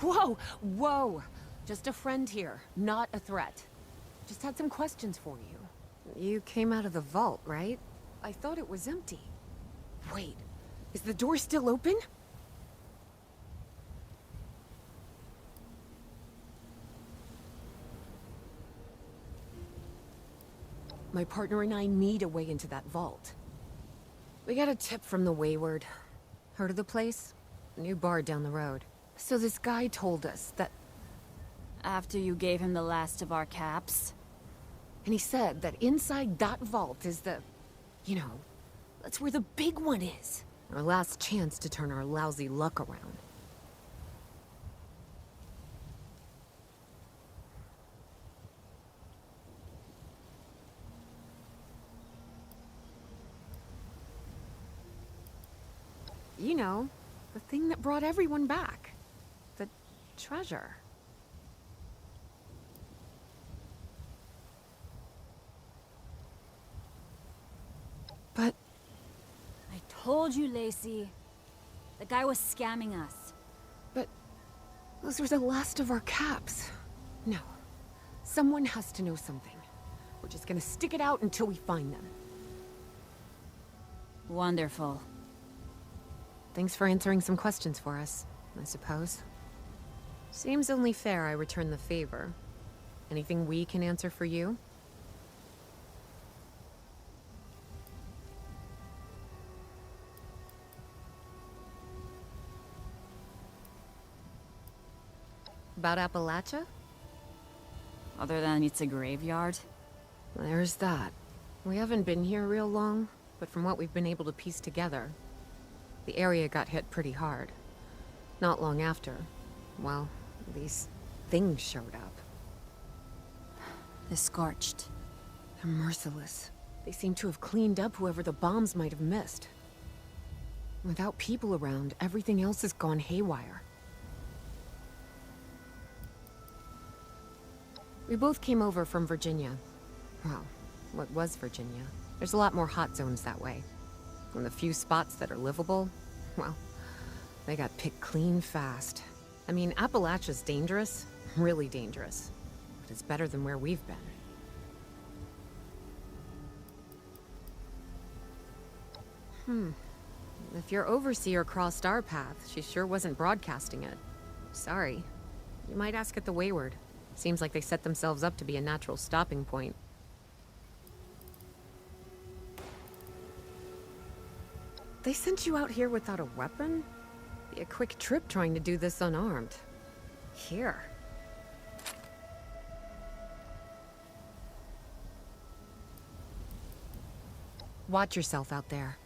Whoa, whoa. Just a friend here, not a threat. Just had some questions for you. You came out of the vault, right? I thought it was empty. Wait, is the door still open? My partner and I need a way into that vault. We got a tip from the Wayward. Heard of the place? A new bar down the road. So this guy told us that... After you gave him the last of our caps? And he said that inside that vault is the... You know, that's where the big one is. Our last chance to turn our lousy luck around. You know, the thing that brought everyone back. The treasure. But... I told you, Lacey. The guy was scamming us. But... those were the last of our caps. No. Someone has to know something. We're just gonna stick it out until we find them. Wonderful. Thanks for answering some questions for us, I suppose. Seems only fair I return the favor. Anything we can answer for you? About Appalachia? Other than it's a graveyard? There's that. We haven't been here real long, but from what we've been able to piece together, the area got hit pretty hard. Not long after, well, these things showed up. The Scorched. They're merciless. They seem to have cleaned up whoever the bombs might have missed. Without people around, everything else has gone haywire. We both came over from Virginia. Well, what was Virginia? There's a lot more hot zones that way. And the few spots that are livable, well, they got picked clean fast. I mean, Appalachia's dangerous, really dangerous. But it's better than where we've been. If your overseer crossed our path, she sure wasn't broadcasting it. Sorry. You might ask at the Wayward. Seems like they set themselves up to be a natural stopping point. They sent you out here without a weapon? Be a quick trip trying to do this unarmed. Here. Watch yourself out there.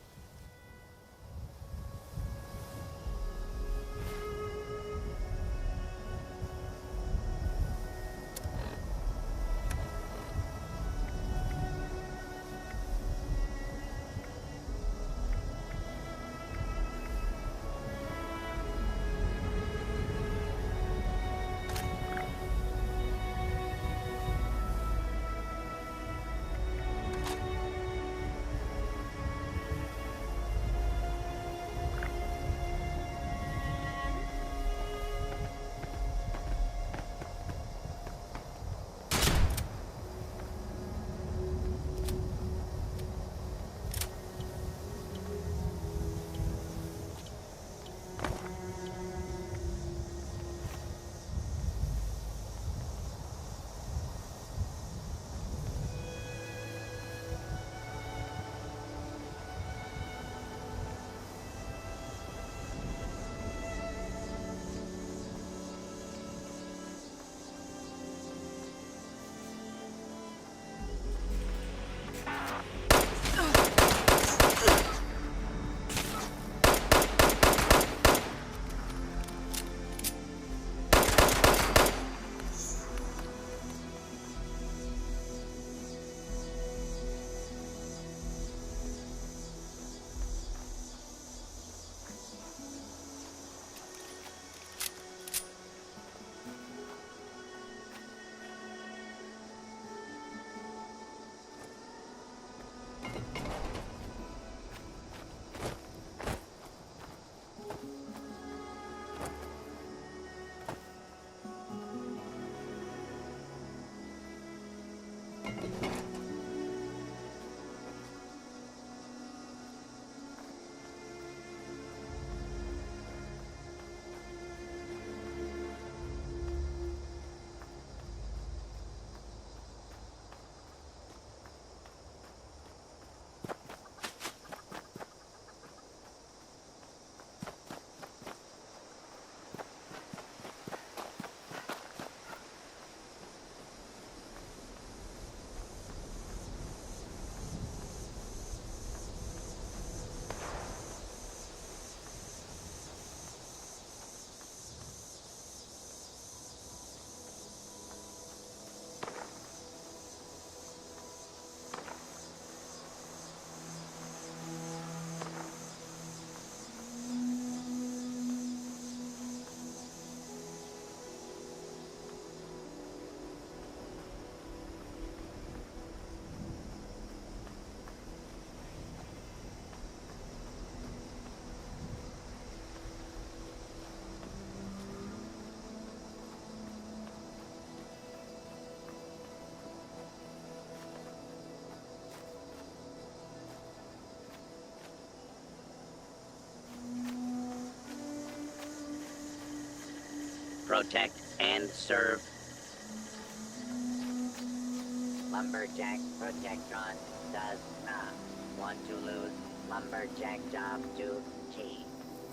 protect, and serve. Lumberjack Protectron does not want to lose lumberjack job to T.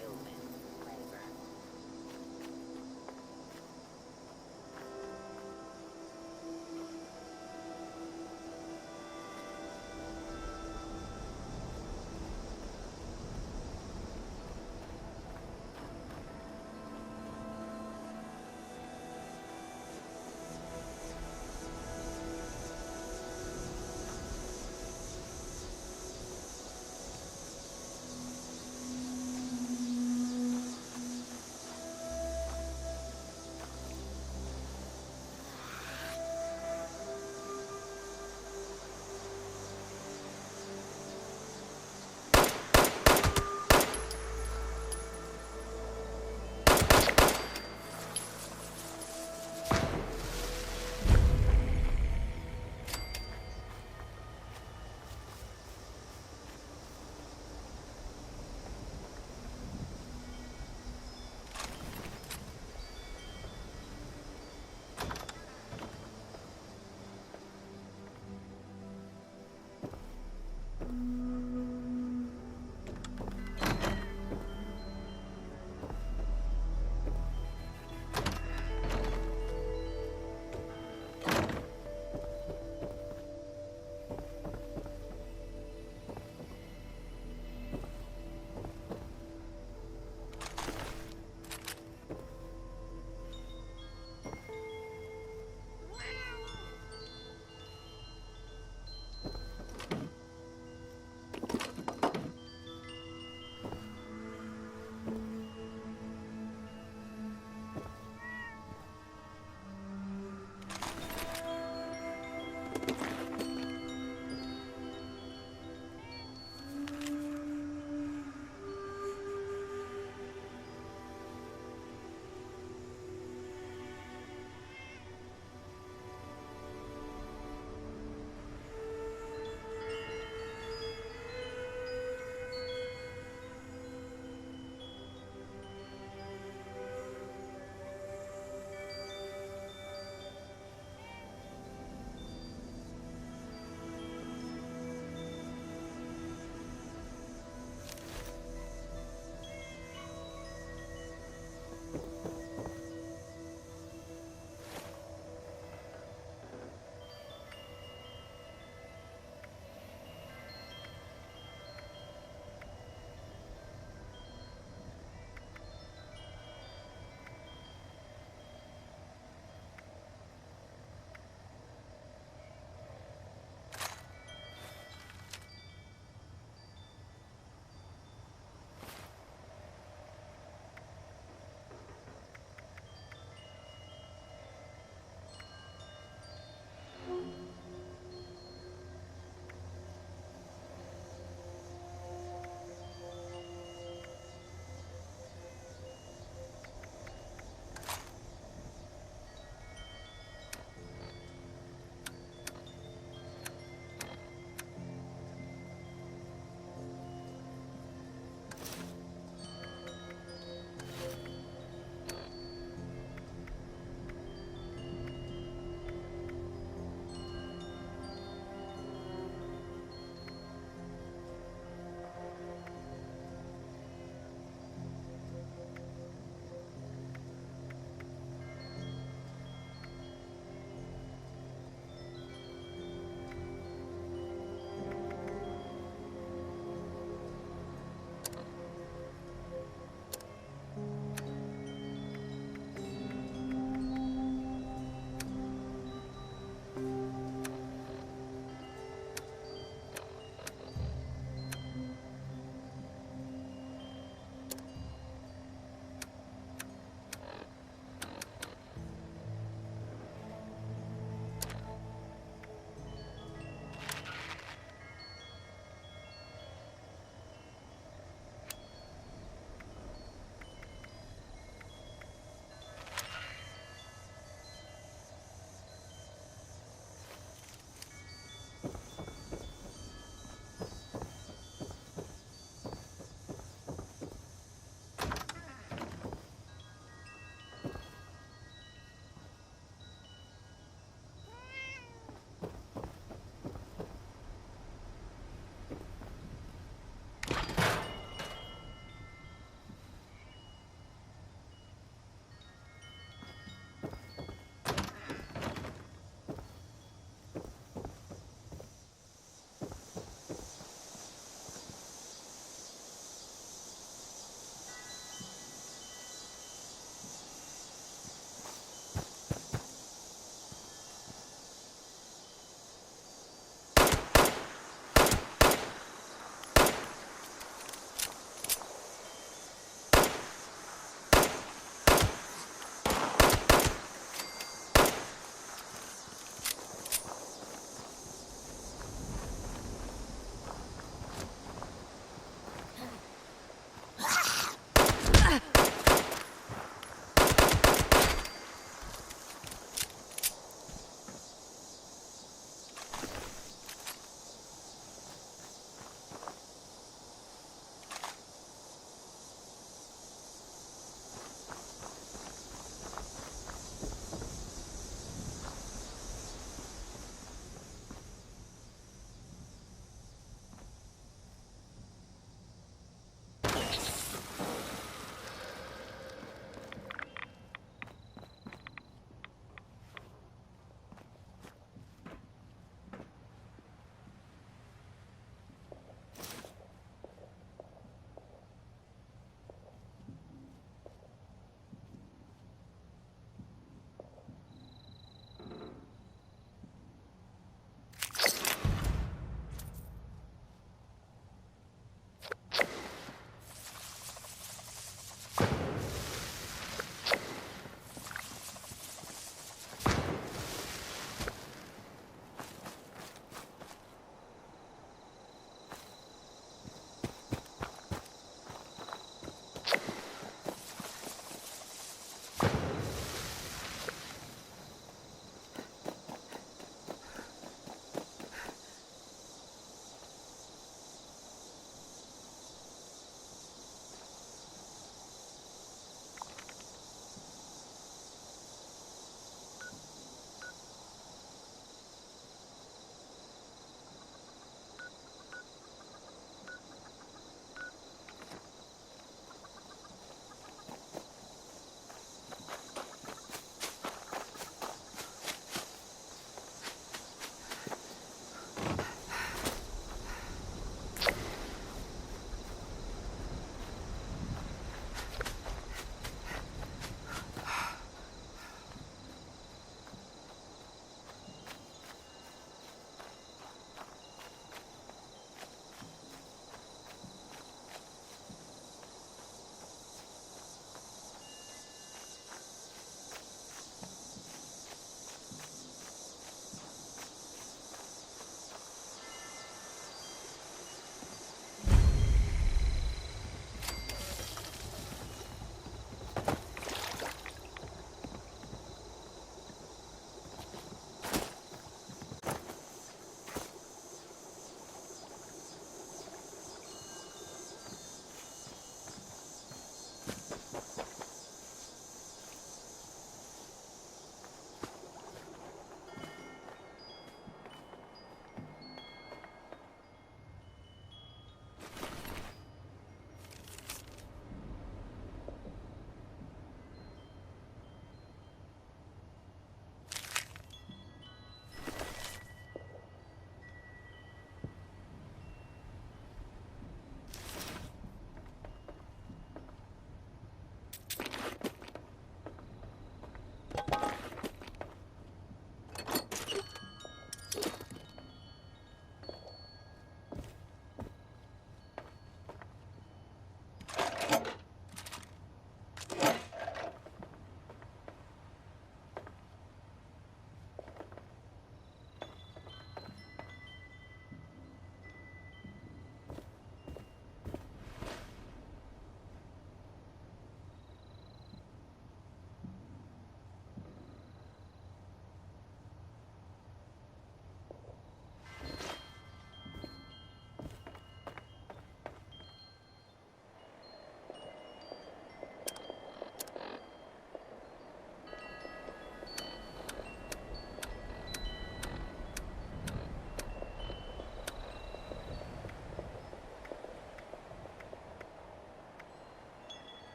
Human labor.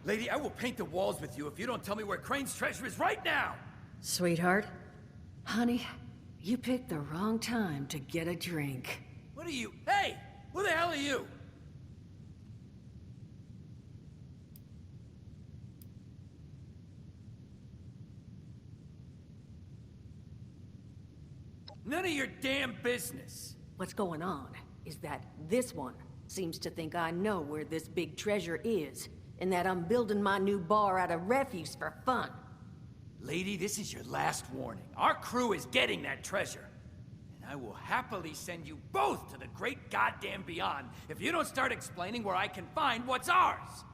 Lady, I will paint the walls with you if you don't tell me where Crane's treasure is right now! Sweetheart, honey, you picked the wrong time to get a drink. What are you? Hey! Who the hell are you? None of your damn business! What's going on is that this one seems to think I know where this big treasure is, and that I'm building my new bar out of refuse for fun. Lady, this is your last warning. Our crew is getting that treasure. And I will happily send you both to the great goddamn beyond if you don't start explaining where I can find what's ours!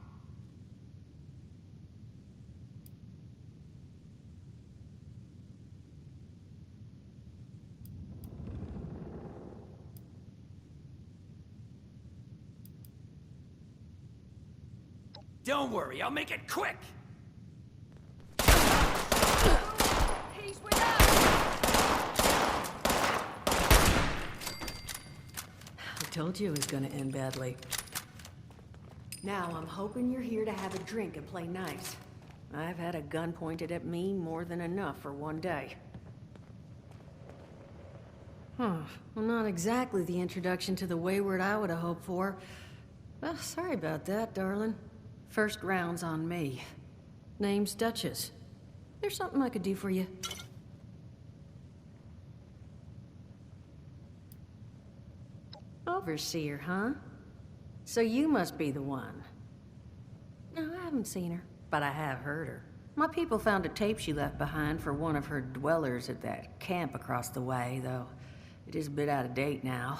Don't worry, I'll make it quick! He's with us! I told you it was gonna end badly. Now I'm hoping you're here to have a drink and play nice. I've had a gun pointed at me more than enough for one day. Well, not exactly the introduction to the wayward I would have hoped for. Well, sorry about that, darling. First round's on me. Name's Duchess. There's something I could do for you. Overseer, huh? So you must be the one. No, I haven't seen her, but I have heard her. My people found a tape she left behind for one of her dwellers at that camp across the way, though it is a bit out of date now.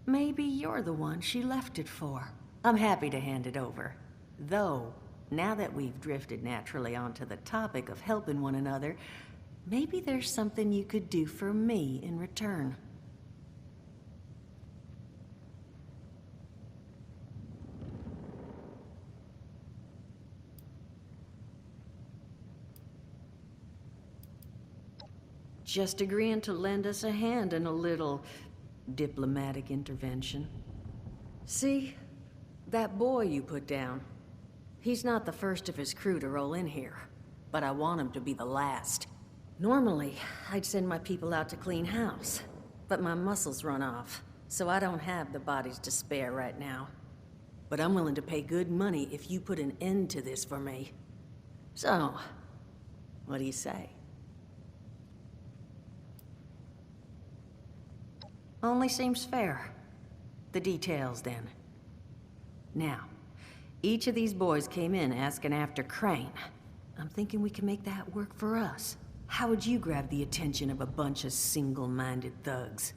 Maybe you're the one she left it for. I'm happy to hand it over. Though, now that we've drifted naturally onto the topic of helping one another, maybe there's something you could do for me in return. Just agreeing to lend us a hand in a little diplomatic intervention. See? That boy you put down, he's not the first of his crew to roll in here, but I want him to be the last. Normally, I'd send my people out to clean house, but my muscles run off, so I don't have the bodies to spare right now. But I'm willing to pay good money if you put an end to this for me. So, what do you say? Only seems fair. The details, then. Now, each of these boys came in asking after Crane. I'm thinking we can make that work for us. How would you grab the attention of a bunch of single-minded thugs?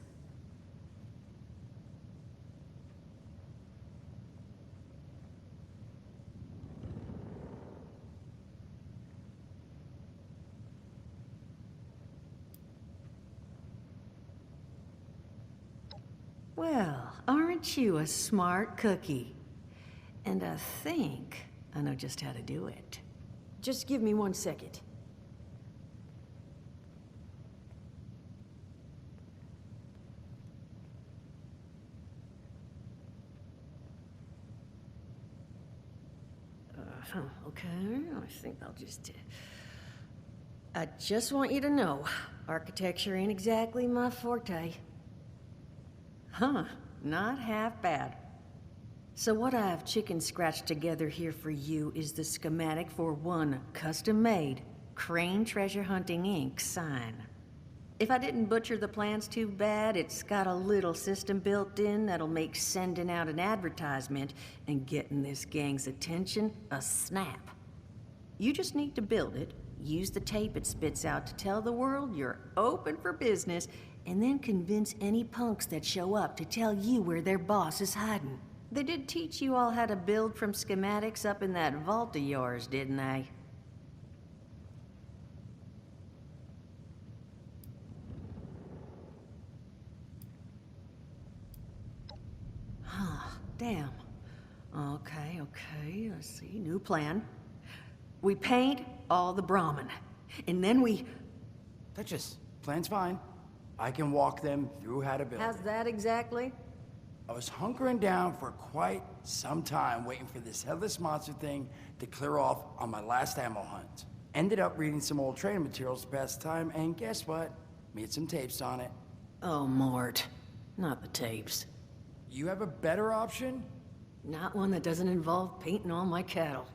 Well, aren't you a smart cookie? And I think I know just how to do it. Just give me 1 second. Okay, I think I'll just... I just want you to know, architecture ain't exactly my forte. Huh, not half bad. So what I've chicken scratched together here for you is the schematic for one custom-made Crane Treasure Hunting Inc. sign. If I didn't butcher the plans too bad, it's got a little system built in that'll make sending out an advertisement and getting this gang's attention a snap. You just need to build it, use the tape it spits out to tell the world you're open for business, and then convince any punks that show up to tell you where their boss is hiding. They did teach you all how to build from schematics up in that vault of yours, didn't they? Huh, damn. Okay, let's see, new plan. We paint all the Brahmin, and then we... Duchess, plan's fine. I can walk them through how to build How's it. that exactly? I was hunkering down for quite some time waiting for this headless monster thing to clear off on my last ammo hunt. Ended up reading some old training materials to pass the time, and guess what? Made some tapes on it. Oh, Mort. Not the tapes. You have a better option? Not one that doesn't involve painting all my cattle.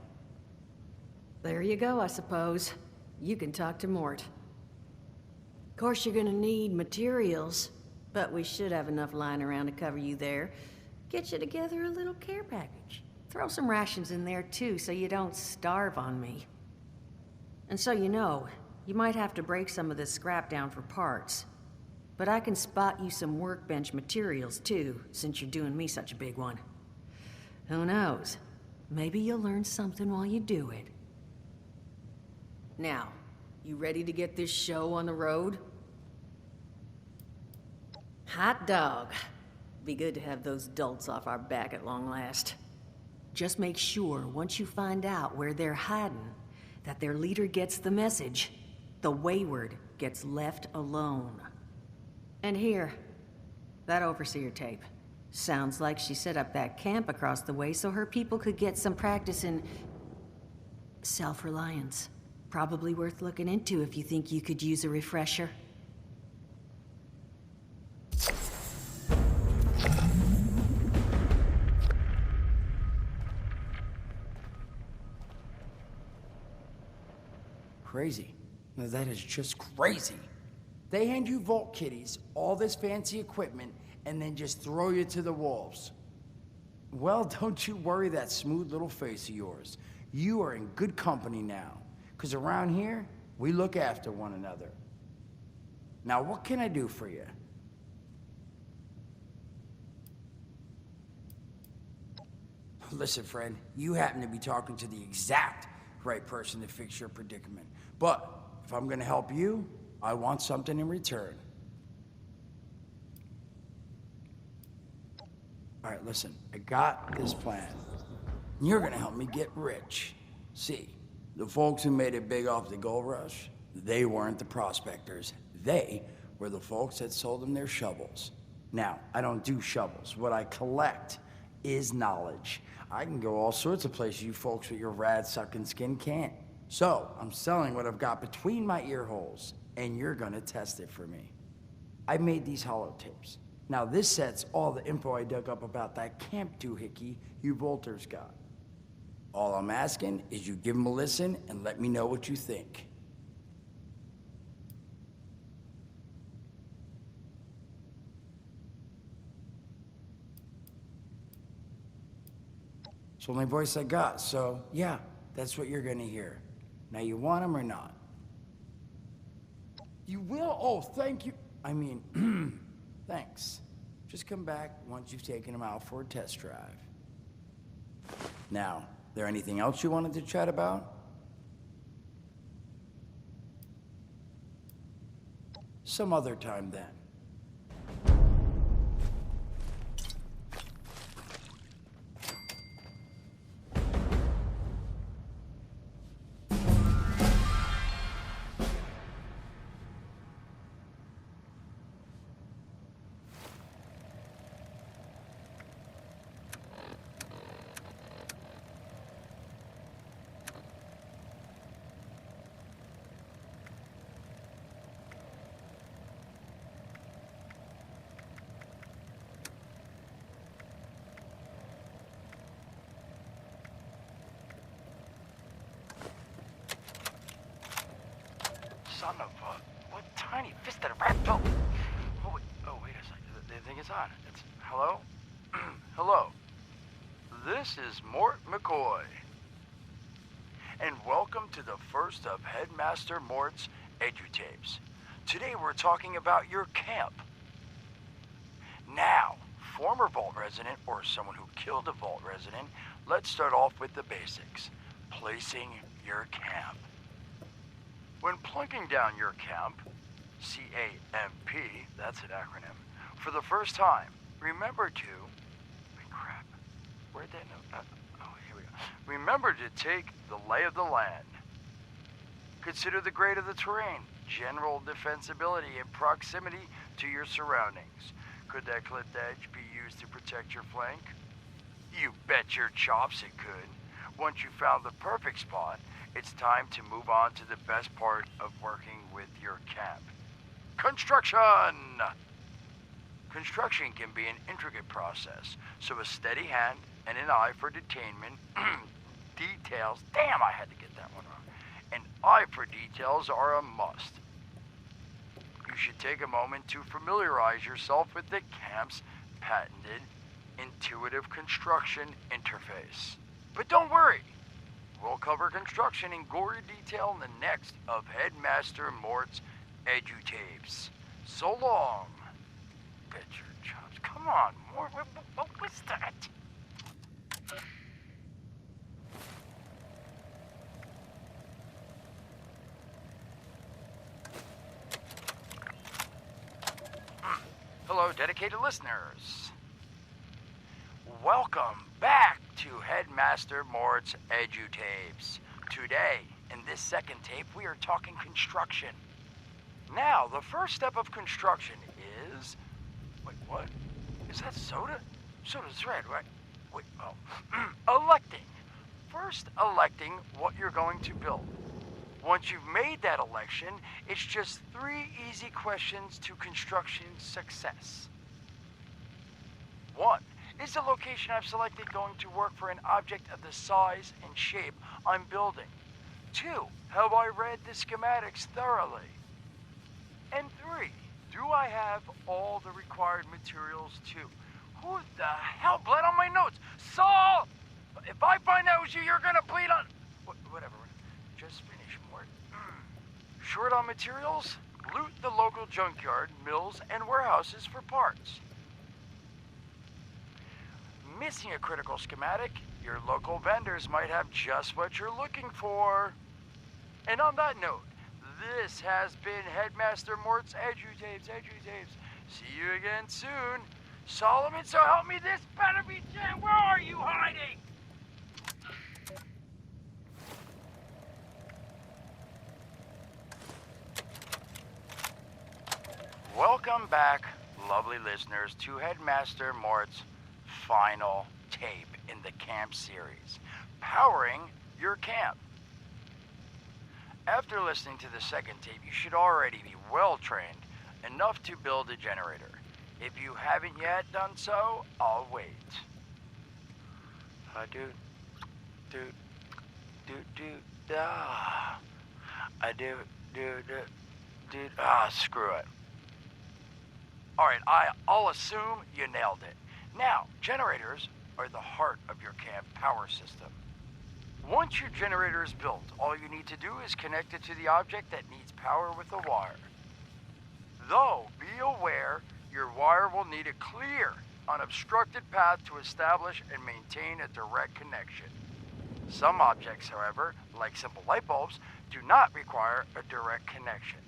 There you go, I suppose. You can talk to Mort. Of course, you're gonna need materials, but we should have enough lying around to cover you there. Get you together a little care package. Throw some rations in there, too, so you don't starve on me. And so you know, you might have to break some of this scrap down for parts. But I can spot you some workbench materials, too, since you're doing me such a big one. Who knows? Maybe you'll learn something while you do it. Now, you ready to get this show on the road? Hot dog. Be good to have those dolts off our back at long last. Just make sure, once you find out where they're hiding, that their leader gets the message. The wayward gets left alone. And here, that overseer tape. Sounds like she set up that camp across the way so her people could get some practice in self-reliance. Probably worth looking into if you think you could use a refresher. Crazy. Now that is just crazy. They hand you vault kitties, all this fancy equipment, and then just throw you to the wolves. Well, don't you worry that smooth little face of yours. You are in good company now, because around here, we look after one another. Now, what can I do for you? Listen, friend, you happen to be talking to the exact right person to fix your predicament. But if I'm gonna help you, I want something in return. All right, listen, I got this plan. You're gonna help me get rich. See, the folks who made it big off the gold rush, they weren't the prospectors. They were the folks that sold them their shovels. Now, I don't do shovels. What I collect is knowledge. I can go all sorts of places you folks with your rad-sucking skin can't. So, I'm selling what I've got between my ear holes, and you're gonna test it for me. I made these holotapes. Now, this set's all the info I dug up about that camp doohickey you Volters got. All I'm asking is you give them a listen and let me know what you think. It's the only voice I got, so yeah, that's what you're gonna hear. Now, you want them or not? You will? Oh, thank you. I mean, thanks. Just come back once you've taken them out for a test drive. Now, there anything else you wanted to chat about? Some other time then. Son of a... What tiny fisted rat pill... Oh, wait a second. The thing is on. It's... Hello? Hello. This is Mort McCoy. And welcome to the first of Headmaster Mort's EduTapes. Today we're talking about your camp. Now, former Vault resident or someone who killed a Vault resident, let's start off with the basics. Placing your camp. When plunking down your camp, C-A-M-P, that's an acronym, for the first time, remember to... Wait, crap. Where'd that note... here we go. Remember to take the lay of the land. Consider the grade of the terrain, general defensibility, and proximity to your surroundings. Could that clipped edge be used use to protect your flank? You bet your chops it could. Once you found the perfect spot, it's time to move on to the best part of working with your camp. Construction! Construction can be an intricate process, so a steady hand and an eye for detainment, details, damn, I had to get that one wrong. An eye for details are a must. You should take a moment to familiarize yourself with the camp's patented intuitive construction interface. But don't worry, we'll cover construction in gory detail in the next of Headmaster Mort's edutapes. So long. Bet your chops. Come on, Mort, what was that? Hello, dedicated listeners. Welcome back to Headmaster Mort's edutapes. Today, in this second tape, we are talking construction. Now, the first step of construction is... Wait, what? Is that soda? Soda's red, right? Wait, oh. Electing. First, electing what you're going to build. Once you've made that election, it's just 3 easy questions to construction success. 1. Is the location I've selected going to work for an object of the size and shape I'm building? 2. Have I read the schematics thoroughly? And 3. Do I have all the required materials too? Who the hell bled on my notes? Saul! If I find out it was you, you're gonna bleed on... Whatever. Just finish, Mort. Short on materials? Loot the local junkyard, mills, and warehouses for parts. Missing a critical schematic? Your local vendors might have just what you're looking for. And on that note, this has been Headmaster Mort's edutapes. See you again soon. Solomon, so help me, this better be Jen. Where are you hiding? Welcome back, lovely listeners, to Headmaster Mort's final tape in the camp series, Powering Your Camp. After listening to the second tape, you should already be well trained enough to build a generator. If you haven't yet done so, I'll wait. Screw it. Alright, I'll assume you nailed it. Now, generators are the heart of your camp power system. Once your generator is built, all you need to do is connect it to the object that needs power with a wire. Though, be aware, your wire will need a clear, unobstructed path to establish and maintain a direct connection. Some objects, however, like simple light bulbs, do not require a direct connection.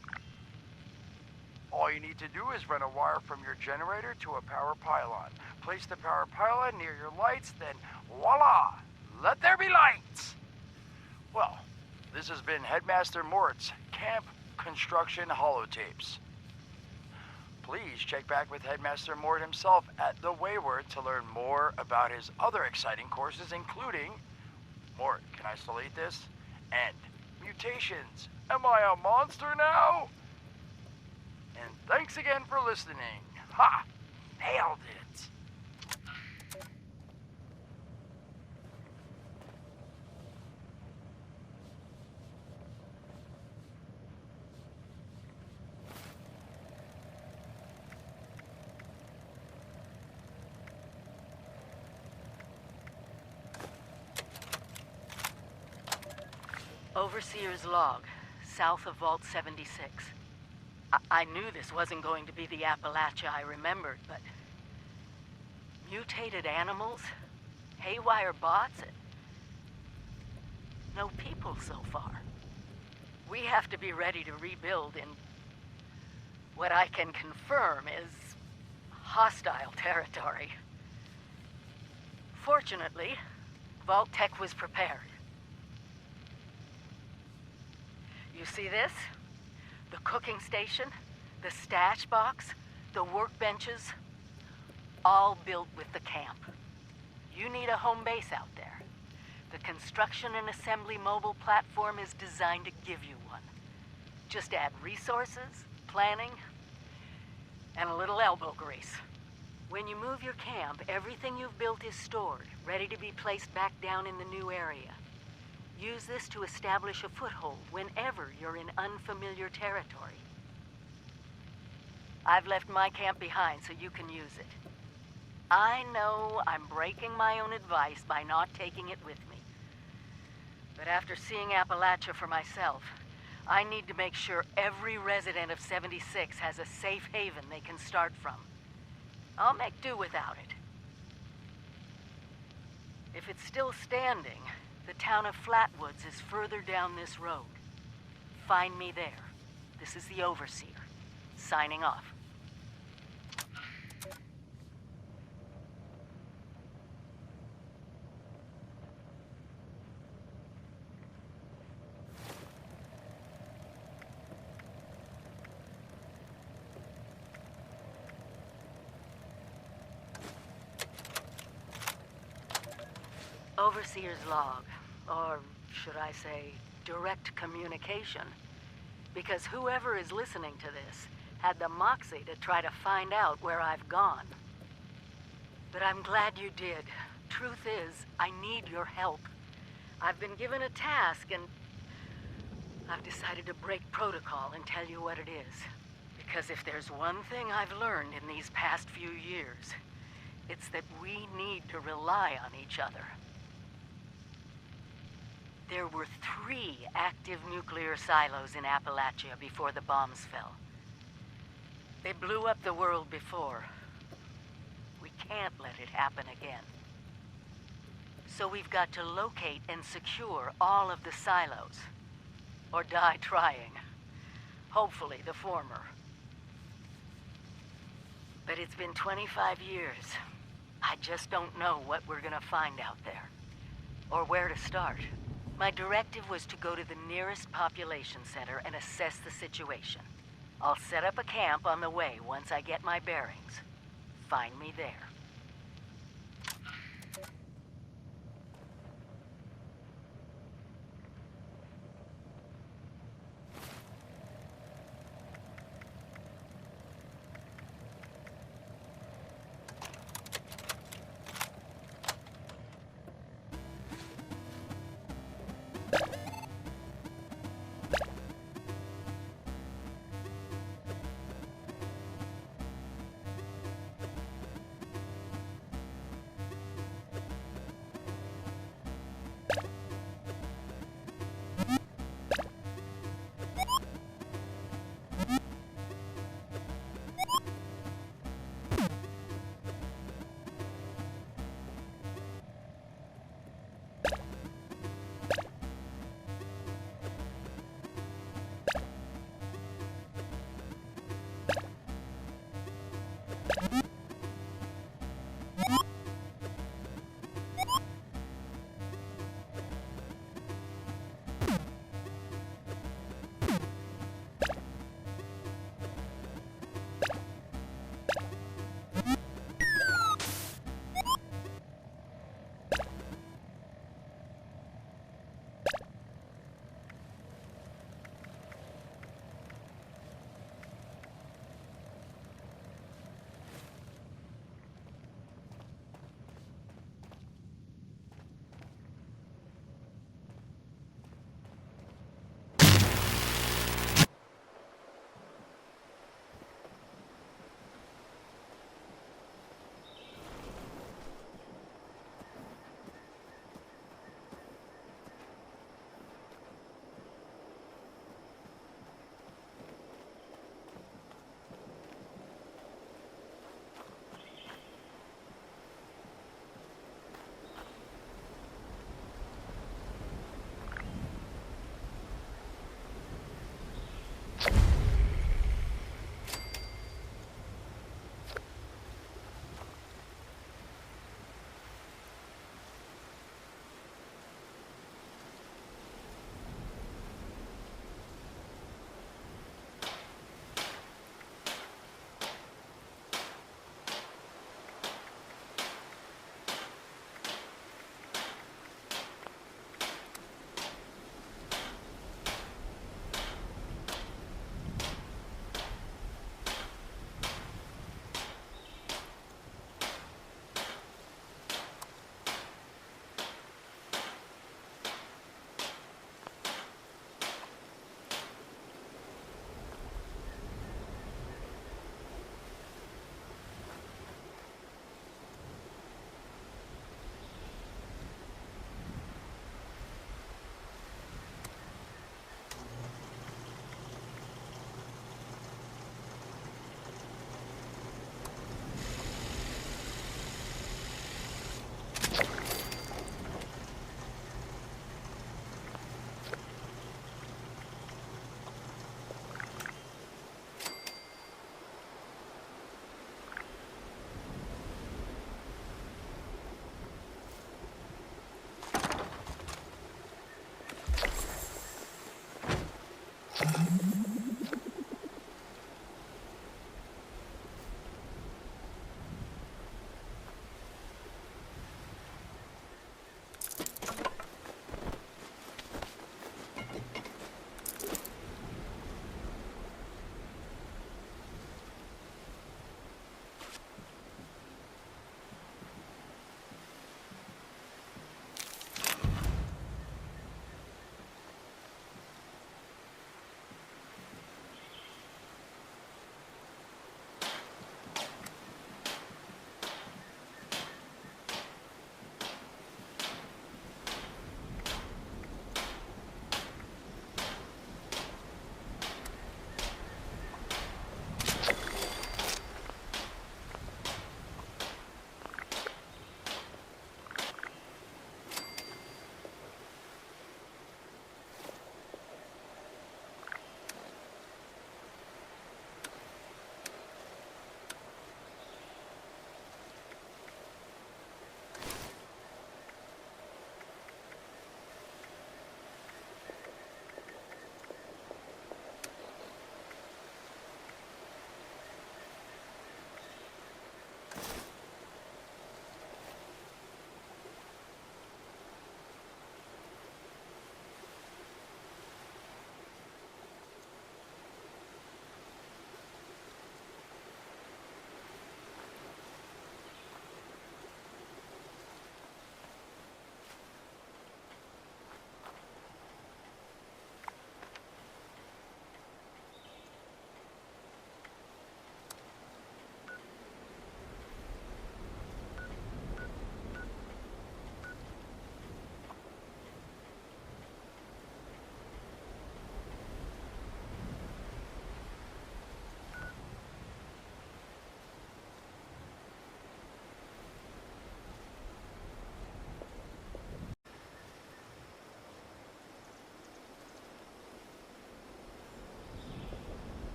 All you need to do is run a wire from your generator to a power pylon. Place the power pylon near your lights, then voila! Let there be lights! Well, this has been Headmaster Mort's Camp Construction Holotapes. Please check back with Headmaster Mort himself at The Wayward to learn more about his other exciting courses, including... Mort, can I still eat this? And mutations. Am I a monster now? And thanks again for listening. Ha! Nailed it! Overseer's log, south of Vault 76. I knew this wasn't going to be the Appalachia I remembered, but... mutated animals, haywire bots, and... no people so far. We have to be ready to rebuild in... what I can confirm is... hostile territory. Fortunately, Vault Tech was prepared. You see this? The cooking station, the stash box, the workbenches. all built with the camp. You need a home base out there. The construction and assembly mobile platform is designed to give you one. Just add resources, planning, and a little elbow grease. When you move your camp, everything you've built is stored, ready to be placed back down in the new area. Use this to establish a foothold whenever you're in unfamiliar territory. I've left my camp behind so you can use it. I know I'm breaking my own advice by not taking it with me. But after seeing Appalachia for myself, I need to make sure every resident of 76 has a safe haven they can start from. I'll make do without it. If it's still standing, the town of Flatwoods is further down this road. Find me there. This is the Overseer, signing off. Overseer's log, or should I say, direct communication. Because whoever is listening to this had the moxie to try to find out where I've gone. But I'm glad you did. Truth is, I need your help. I've been given a task and I've decided to break protocol and tell you what it is. Because if there's one thing I've learned in these past few years, it's that we need to rely on each other. There were 3 active nuclear silos in Appalachia before the bombs fell. They blew up the world before. We can't let it happen again. So we've got to locate and secure all of the silos. Or die trying. Hopefully the former. But it's been 25 years. I just don't know what we're gonna find out there. Or where to start. My directive was to go to the nearest population center and assess the situation. I'll set up a camp on the way once I get my bearings. Find me there.